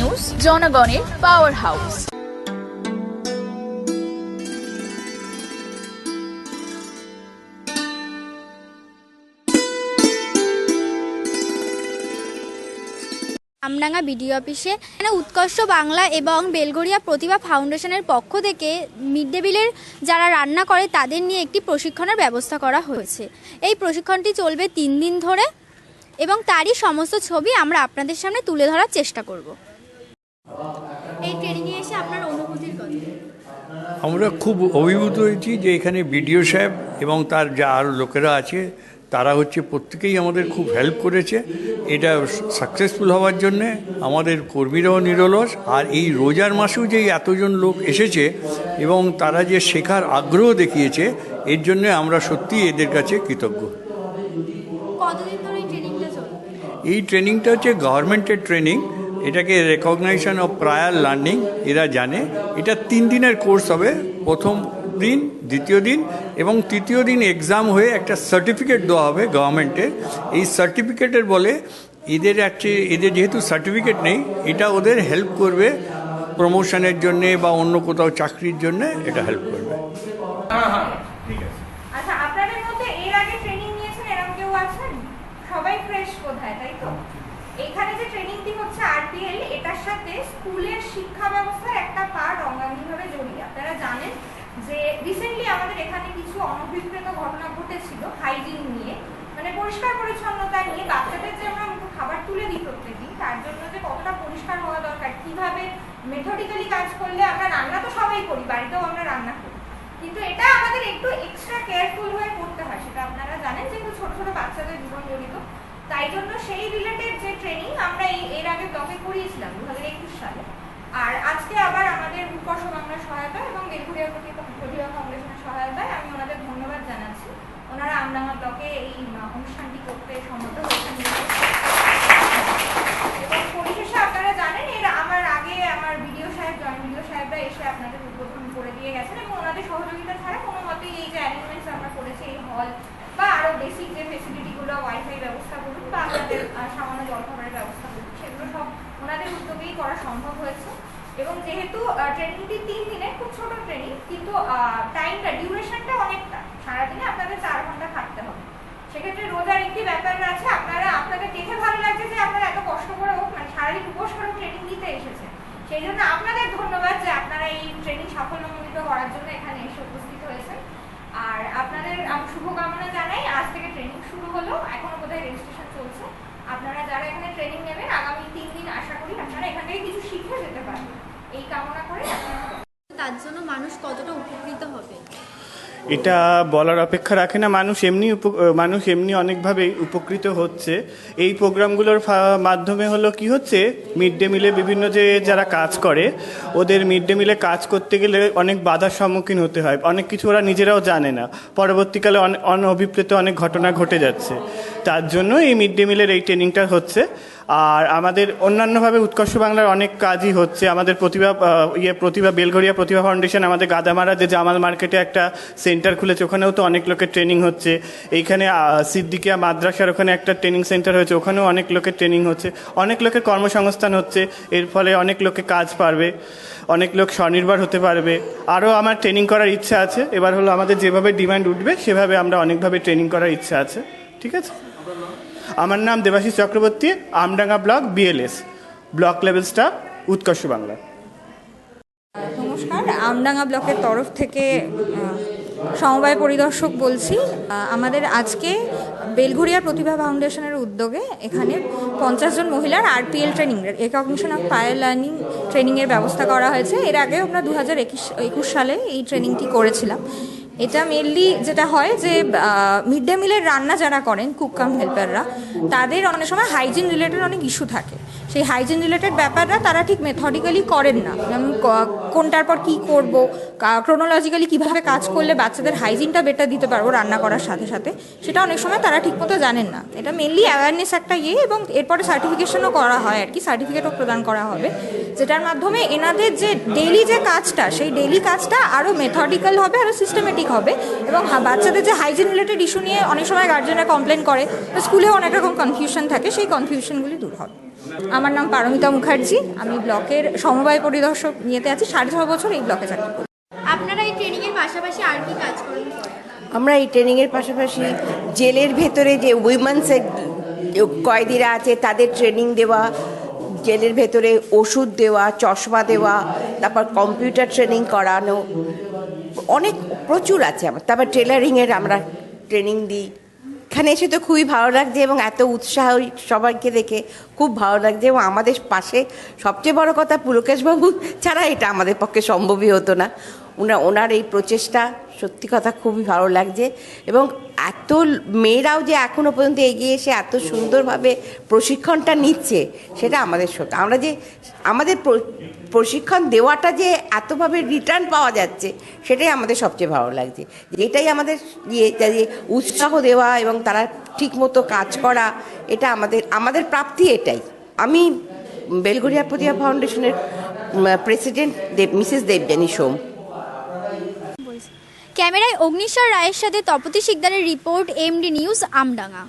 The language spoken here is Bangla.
নিউজ, জনগণের পাওয়ার হাউস। আমডাঙ্গা বিডিও অফিসে উৎকর্ষ বাংলা এবং বেলঘরিয়া প্রতিভা ফাউন্ডেশনের পক্ষ থেকে মিড ডে মিলের যারা রান্না করে তাদের নিয়ে একটি প্রশিক্ষণের ব্যবস্থা করা হয়েছে। এই প্রশিক্ষণটি চলবে 3 দিন ধরে এবং তারই সমস্ত ছবি আমরা আপনাদের সামনে তুলে ধরার চেষ্টা করব। এই ট্রেনিংয়ে এসে আপনার অনুভূতির কথা? আমরা খুব অভিভূত হয়েছি যে এখানে বিডিও সাহেব এবং তার যা আরও লোকেরা আছে তারা হচ্ছে প্রত্যেকেই আমাদের খুব হেল্প করেছে এটা সাকসেসফুল হওয়ার জন্যে। আমাদের কর্মীরাও নিরলস, আর এই রোজার মাসেও যে এতজন লোক এসেছে এবং তারা যে শেখার আগ্রহ দেখিয়েছে এর জন্য আমরা সত্যি এদের কাছে কৃতজ্ঞ। কতদিন ধরে এই ট্রেনিংটা চলবে? এই ট্রেনিংটা হচ্ছে গভর্নমেন্টের ট্রেনিং, এটাকে রেকগনাইজেশন অফ প্রায়ার লার্নিং এরা জানে। এটা 3 দিনের কোর্স হবে, প্রথম দিন, দ্বিতীয় দিন এবং তৃতীয় দিন এক্সাম হয়ে একটা সার্টিফিকেট দেওয়া হবে গভর্নমেন্টের। এই সার্টিফিকেটের বলে এদের যেহেতু সার্টিফিকেট নেই, এটা ওদের হেল্প করবে প্রমোশনের জন্যে বা অন্য কোথাও চাকরির জন্যে এটা হেল্প করবে। আচ্ছা, আপনাদের মধ্যে এর আগে ট্রেনিং নিয়েছেন এরকম কেউ আছেন? সবাই ফ্রেশ বোধহয়, তাই তো? এখানে যে ট্রেনিংটি হচ্ছে আরপিএল, এটার সাথে স্কুলের শিক্ষা ব্যবস্থার একটা পার্ট অঙ্গাঙ্গিভাবে জড়িয়ে। আপনারা জানেন যে রিসেন্টলি আমাদের এখানে কিছু অনভিপ্রেত ঘটনা ঘটেছিল হাইজিন নিয়ে, মানে পরিষ্কার পরিচ্ছন্নতা নিয়ে। বাচ্চাদের যে আমরা খাবার তুলে দিই প্রত্যেকদিন, তার জন্য যে কতটা পরিষ্কার হওয়া দরকার, কিভাবে মেথডিক্যালি কাজ করলে, আমরা রান্না তো সবাই করি, বাড়িতেও আমরা রান্না করি, কিন্তু এটা আমাদের একটু এক্সট্রা কেয়ারফুল হয়ে করতে হয়, সেটা আপনারা জানেন, যেহেতু ছোট ছোট বাচ্চাদের জীবন জড়িত। তাই জন্য সেই রিলেটেড যে ট্রেনিং আমরা এর আগে ব্লকে করিয়েছিলাম 2021 সালে। আর আজকে আবার আমাদের উৎকর্ষ বাংলার সহায়তা এবং বেলঘরিয়া প্রতিভা ফাউন্ডেশনের সহায়তায় আমি ওনাদের ধন্যবাদ জানাচ্ছি। ওনারা আমডাঙ্গা ব্লকে এই অনুষ্ঠানটি করতে সম্মত হয়েছেন। এবং পরিশেষে আপনারা জানেন আমার আগে আমার বিডিও সাহেব, জয়েন্ট বিডিও সাহেবরা এসে আপনাদের উদ্বোধন করে দিয়ে গেছেন এবং ওনাদের সহযোগিতা ছাড়া কোনো মতেই এই যে অ্যারেঞ্জমেন্টস আমরা করেছি, এই হল বা আরও বেসিক যে ফেসিলিটিগুলো, ওয়াইফাই ব্যবস্থা করুন বা আপনাদের সামান্য জলখাবারের ব্যবস্থা করুন, সেগুলো সব ওনাদের উদ্যোগেই করা সম্ভব হয়েছে। এবং যেহেতু ট্রেনিংটি 3 দিনের, খুব ছোট ট্রেনিং, কিন্তু টাইমটা, ডিউরেশনটা অনেকটা, সারাদিনে আপনাদের 4 ঘন্টা থাকতে হবে। সেক্ষেত্রে রোজার একটি ব্যাপার আছে, আপনাদের দেখে ভালো লাগছে যে আপনারা এত কষ্ট করে মানে শারীরিক উপোস করে ট্রেনিং দিতে এসেছে। সেই জন্য আপনাদের ধন্যবাদ যে আপনারা এই ট্রেনিং সাফল্যমণ্ডিত করার জন্য এখানে এসে উপস্থিত হয়েছেন। আর আপনাদের আমি শুভকামনা জানাই। আজ থেকে ট্রেনিং শুরু হলো, এখনো বোধহয় রেজিস্ট্রেশন চলছে। আপনারা যারা এখানে ট্রেনিং নেবেন, আগামী 3 দিন আশা করি আপনারা এখান থেকে কিছু শিখে যেতে পারবেন, এই কামনা করে। তার জন্য মানুষ কতটা উপকৃত হবে এটা বলার অপেক্ষা রাখে না। মানুষ এমনি অনেকভাবেই উপকৃত হচ্ছে। এই প্রোগ্রামগুলোর মাধ্যমে হলো কি হচ্ছে, মিড ডে মিলে বিভিন্ন যারা কাজ করে, ওদের মিড ডে মিলে কাজ করতে গেলে অনেক বাধার সম্মুখীন হতে হয়, অনেক কিছু ওরা নিজেরাও জানে না। পরবর্তীকালে অনভিপ্রেত অনেক ঘটনা ঘটে যাচ্ছে, তার জন্য এই মিড ডে মিলের এই ট্রেনিংটা হচ্ছে। আর আমাদের অন্যান্যভাবে উৎকর্ষ বাংলার অনেক কাজই হচ্ছে। আমাদের প্রতিভা বেলঘরিয়া প্রতিভা ফাউন্ডেশন আমাদের গাদামারা যে জামাল মার্কেটে একটা সেন্টার খুলেছে, ওখানেও তো অনেক লোকের ট্রেনিং হচ্ছে। এইখানে সিদ্দিকিয়া মাদ্রাসার ওখানে একটা ট্রেনিং সেন্টার হয়েছে, ওখানেও অনেক লোকের ট্রেনিং হচ্ছে, অনেক লোকের কর্মসংস্থান হচ্ছে। এর ফলে অনেক লোকে কাজ পারবে, অনেক লোক স্বনির্ভর হতে পারবে। আরও আমার ট্রেনিং করার ইচ্ছা আছে। এবার হলো আমাদের যেভাবে ডিমান্ড উঠবে সেভাবে আমরা অনেকভাবে ট্রেনিং করার ইচ্ছা আছে। ঠিক আছে? আমার নাম Debashis Chakraborty, Amdanga block BLS, block level staff, উৎকর্ষ বাংলা। নমস্কার, আমডাঙ্গা ব্লকের তরফ থেকে সমবায় পরিদর্শক বলছি। আমাদের আজকে বেলঘরিয়া প্রতিভা ফাউন্ডেশনের উদ্যোগে এখানে 50 জন মহিলার RPL training, recognition of prior learning ট্রেনিংয়ের ব্যবস্থা করা হয়েছে। এর আগে আমরা 2021 সালে এই ট্রেনিংটি করেছিলাম। এটা মেনলি যেটা হয় যে মিড ডে মিলের রান্না যারা করেন, কুক কাম হেল্পাররা, তাদের অনেক সময় হাইজিন রিলেটেড অনেক ইস্যু থাকে। সেই হাইজিন রিলেটেড ব্যাপারটা তারা ঠিক মেথডিক্যালি করেন না, যেমন কোনটার পর কী করব, ক্রোনোলজিক্যালি কীভাবে কাজ করলে বাচ্চাদের হাইজিনটা বেটার দিতে পারবো রান্না করার সাথে সাথে, সেটা অনেক সময় তারা ঠিকমতো জানেন না। এটা মেনলি অ্যাওয়ারনেস একটা এবং এরপরে সার্টিফিকেশনও করা হয় আর কি, সার্টিফিকেটও প্রদান করা হবে, যেটার মাধ্যমে এনাদের যে ডেইলি যে কাজটা, সেই ডেইলি কাজটা আরও মেথডিক্যাল হবে, আরও সিস্টেমেটিক হবে। এবং বাচ্চাদের যে হাইজিন রিলেটেড ইস্যু নিয়ে অনেক সময় গার্জেনরা কমপ্লেন করে, স্কুলেও অনেক রকম কনফিউশন থাকে, সেই কনফিউশনগুলি দূর হবে। আমার নাম পারমিতা মুখার্জি, আমি ব্লকের সমবায় পরিদর্শক নিয়েতে আছি, 6.5 বছর এই ব্লকে চাকরি করি। আপনারা এই ট্রেনিংয়ের পাশাপাশি আর কি কাজ করেন? আমরা এই ট্রেনিংয়ের পাশাপাশি জেলের ভেতরে যে উইমেন্সের কয়েদিরা আছে তাদের ট্রেনিং দেওয়া, জেলের ভেতরে ওষুধ দেওয়া, চশমা দেওয়া, তারপর কম্পিউটার ট্রেনিং করানো, অনেক প্রচুর আছে আমার। তারপর টেলারিংয়ের আমরা ট্রেনিং দিই। এখানে এসে তো খুবই ভালো লাগছে এবং এত উৎসাহ সবাইকে দেখে খুব ভালো লাগছে। এবং আমাদের পাশে সবচেয়ে বড় কথা, পুলকেশবাবু ছাড়া এটা আমাদের পক্ষে সম্ভবই হতো না। ওনার এই প্রচেষ্টা সত্যি কথা খুবই ভালো লাগছে। এবং এত মেয়েরাও যে এখনও পর্যন্ত এগিয়ে এসে এত সুন্দরভাবে প্রশিক্ষণটা নিচ্ছে, সেটা আমাদের সত্যি। আমরা যে আমাদের প্রশিক্ষণ দেওয়াটা যে এতভাবে রিটার্ন পাওয়া যাচ্ছে, সেটাই আমাদের সবচেয়ে ভালো লাগছে। এটাই আমাদের যে উৎসাহ দেওয়া এবং তারা ঠিকমতো কাজ করা, এটা আমাদের প্রাপ্তি এটাই। আমি বেলঘরিয়া প্রতিভা ফাউন্ডেশনের প্রেসিডেন্ট মিসেস দেবযানী সোম। ক্যামেরায় অগ্নিশ্বর রায়ের সাথে তপতি শিকদারের রিপোর্ট, এমডি নিউজ, আমডাঙ্গা।